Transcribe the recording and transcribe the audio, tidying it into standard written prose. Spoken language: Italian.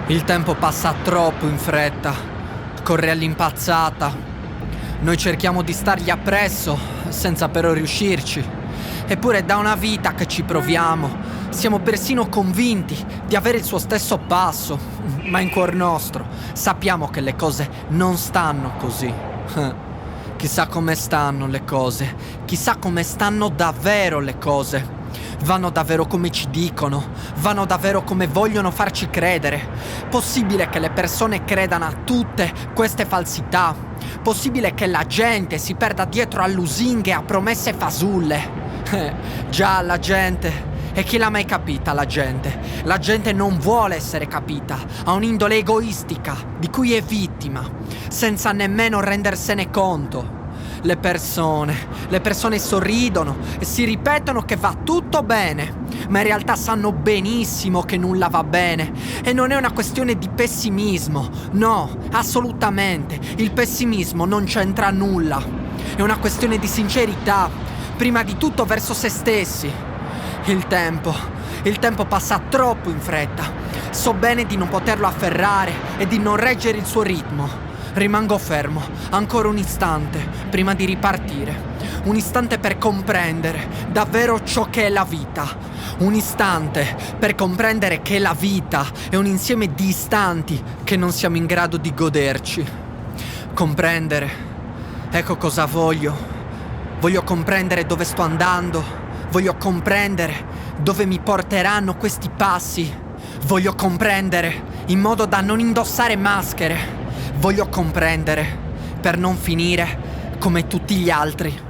Il tempo passa troppo in fretta, corre all'impazzata. Noi cerchiamo di stargli appresso, senza però riuscirci. Eppure è da una vita che ci proviamo. Siamo persino convinti di avere il suo stesso passo. Ma in cuor nostro sappiamo che le cose non stanno così. Chissà come stanno le cose. Chissà come stanno davvero le cose. Vanno davvero come ci dicono, vanno davvero come vogliono farci credere. Possibile che le persone credano a tutte queste falsità? Possibile che la gente si perda dietro a lusinghe e a promesse fasulle? Già, la gente. E chi l'ha mai capita la gente? La gente non vuole essere capita, ha un'indole egoistica di cui è vittima, senza nemmeno rendersene conto. Le persone sorridono e si ripetono che va tutto bene, ma in realtà sanno benissimo che nulla va bene. E non è una questione di pessimismo, no, assolutamente. Il pessimismo non c'entra nulla. È una questione di sincerità, prima di tutto verso se stessi. Il tempo passa troppo in fretta. So bene di non poterlo afferrare e di non reggere il suo ritmo. Rimango fermo, ancora un istante, prima di ripartire. Un istante per comprendere davvero ciò che è la vita. Un istante per comprendere che la vita è un insieme di istanti che non siamo in grado di goderci. Comprendere, ecco cosa voglio. Voglio comprendere dove sto andando. Voglio comprendere dove mi porteranno questi passi. Voglio comprendere in modo da non indossare maschere. Voglio comprendere per non finire come tutti gli altri.